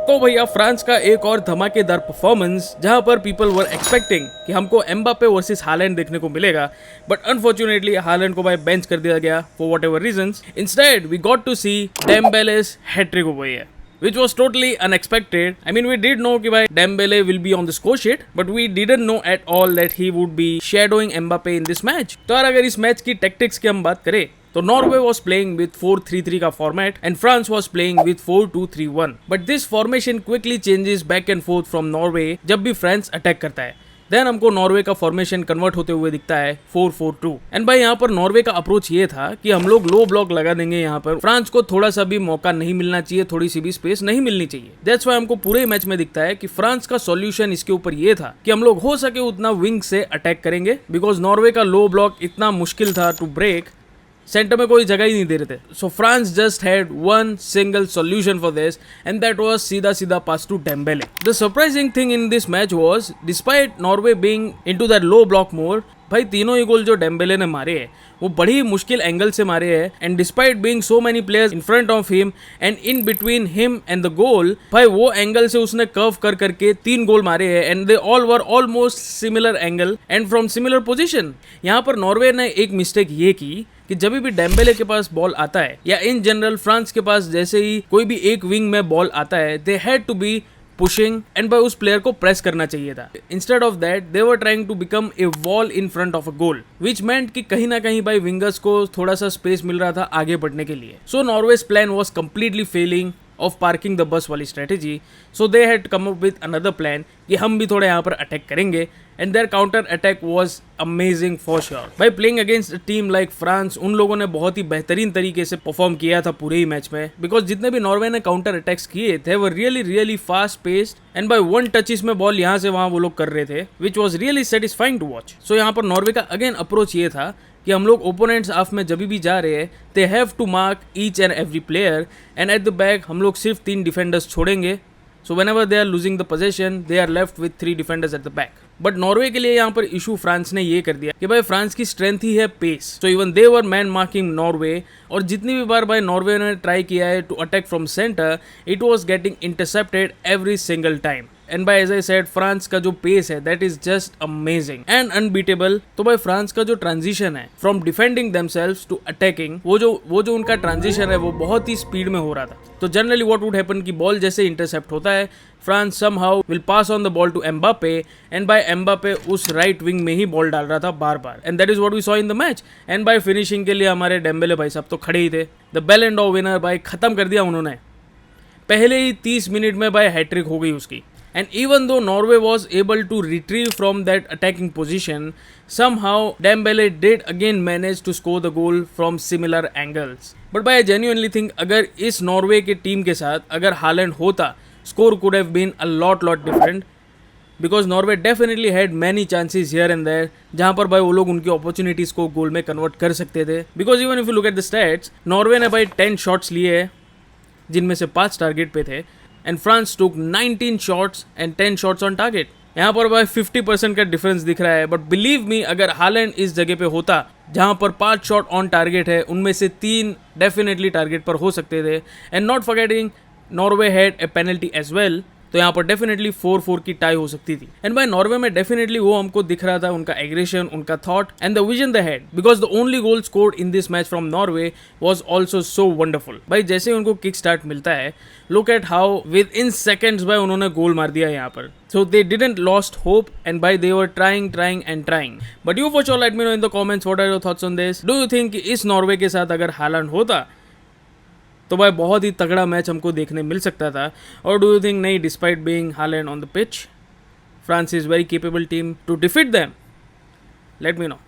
तो भैया फ्रांस का एक और धमाकेदार परफॉर्मेंस जहां पर पीपल वर एक्सपेक्टिंग कि हमको एम्बापे वर्सेस हालैंड देखने को मिलेगा, बट अनफॉर्चुनेटली हालैंड को भाई बेंच कर दिया गया for whatever reasons. Instead we got to see Dembele's hat trick हो गई है, which was totally unexpected. I mean, we did know कि भाई Dembele will be on the score sheet, but we didn't know at all that he would be shadowing Mbappe in this match. तो यार अगर इस match की tactics की हम बात करें तो नॉर्वे वॉज प्लेइंग विथ 4-3-3 का format and France was playing with 4-2-3-1, but this formation quickly changes back and fourth from Norway जब भी फ्रांस अटैक करता है। देन हमको नॉर्वे का फॉर्मेशन कन्वर्ट होते हुए दिखता है 4-4-2। एंड भाई यहाँ पर नॉर्वे का अप्रोच ये था कि हम लोग लो ब्लॉक लगा देंगे, यहाँ पर फ्रांस को थोड़ा सा भी मौका नहीं मिलना चाहिए, थोड़ी सी भी स्पेस नहीं मिलनी चाहिए। दैट्स व्हाई हमको पूरे मैच में दिखता है कि फ्रांस का सॉल्यूशन इसके ऊपर ये था कि हम लोग हो सके उतना विंग से अटैक करेंगे, बिकॉज नॉर्वे का लो ब्लॉक इतना मुश्किल था टू ब्रेक, सेंटर में कोई जगह ही नहीं दे रहे थे। So France just had one single solution for this and that was सीधा सीधा pass to Dembele. The surprising thing in this match was despite Norway being into that low block mode, भाई तीनों ही गोल जो डेम्बेले ने मारे हैं वो बड़ी मुश्किल एंगल से मारे हैं, and despite being so many players in front of him and in between him and the goal, भाई वो एंगल से उसने कर्व कर करके 3 गोल मारे हैं and they all were almost similar angle and from similar position. यहाँ पर नॉर्वे ने एक मिस्टेक ये की कि जब भी डेम्बेले के पास बॉल आता है या इन जनरल फ्रांस के पास जैसे ही कोई भी एक विंग में बॉल आता है, they had to be pushing and भाई उस प्लेयर को प्रेस करना चाहिए था। Instead of that they were trying to become a wall in front of a goal, which meant कि कहीं ना कहीं भाई विंगर्स को थोड़ा सा स्पेस मिल रहा था आगे बढ़ने के लिए। So Norway's plan was completely failing of parking the bus वाली strategy, so they had come up with another plan कि हम भी थोड़ा यहाँ पर अटैक करेंगे, and their counter attack was amazing for sure. भाई playing against a team like France, उन लोगों ने बहुत ही बेहतरीन तरीके से परफॉर्म किया था पूरे ही मैच में, बिकॉज जितने भी नॉर्वे ने काउंटर अटैक्स किए थे वो really fast paced and by one touches में बॉल यहाँ से वहां वो लोग कर रहे थे, which was really satisfying to watch. So यहाँ पर नॉर्वे का अगेन अप्रोच ये था कि हम लोग ओपोनेंट्स हाफ में जब भी जा रहे हैं they have to mark each and every player, and at the back हम लोग सिर्फ 3 डिफेंडर्स छोड़ेंगे। So whenever they are losing the possession, they are left with 3 defenders at the back. But Norway के लिए यहाँ पर इशू फ्रांस ने ये कर दिया कि भाई फ्रांस की स्ट्रेंथ ही है pace, so even they were man marking Norway, और जितनी भी बार भाई नॉर्वे ने ट्राई किया है to attack from centre, it was getting intercepted every single time. And by as I said France का जो पेस है that is just amazing and unbeatable. तो भाई फ्रांस का जो ट्रांजिशन है from defending themselves to attacking, वो जो उनका ट्रांजिशन है वो बहुत ही स्पीड में हो रहा था। तो जनरली व्हाट वुड हैपन कि बॉल जैसे इंटरसेप्ट होता है, France somehow will pass on the ball to Mbappe, and by Mbappe उस राइट विंग में ही बॉल डाल रहा था बार बार, and that is what we saw in the match. And by finishing के लिए हमारे डेम्बेले भाई साहब तो खड़े ही थे। द बैलन डॉर विनर भाई खत्म कर दिया उन्होंने, पहले ही 30 मिनट में भाई हैट्रिक हो गई उसकी। And even though Norway was able to retrieve from that attacking position, somehow Dembele did again manage to score the goal from similar angles. But I genuinely think अगर इस नॉर्वे के team के साथ अगर Holland होता, score could have been a lot different, because Norway definitely had many chances here and there जहाँ पर भाई वो लोग उनकी अपॉर्चुनिटीज़ को गोल में कन्वर्ट कर सकते थे। Because even if you look at the stats, Norway ने भाई 10 शॉट्स लिए हैं जिनमें से 5 टारगेट पे थे, and France took 19 shots and 10 shots on target. यहाँ पर भाई 50% का डिफरेंस दिख रहा है, बट बिलीव मी अगर हालैंड इस जगह पे होता जहाँ पर 5 शॉट ऑन टारगेट है, उनमें से 3 डेफिनेटली टारगेट पर हो सकते थे। And not forgetting Norway had a penalty as well, तो यहाँ पर डेफिनेटली 4-4 की टाई हो सकती थी। एंड भाई नॉर्वे में डेफिनेटली वो हमको दिख रहा था उनका एग्रेशन, उनका thought and the vision they had, because the only goal scored in this match from Norway was also so wonderful. भाई जैसे उनको किक स्टार्ट मिलता है, look at how within seconds भाई उन्होंने गोल मार दिया यहाँ पर। So they didn't lost hope and भाई they were trying and trying. But you for sure let me know in the comments what are your thoughts on this. Do you think इस Norway के साथ अगर Holland होता तो भाई बहुत ही तगड़ा मैच हमको देखने मिल सकता था, और डू यू थिंक नहीं, despite being Haaland on the pitch, France is very capable team to defeat them? Let me no.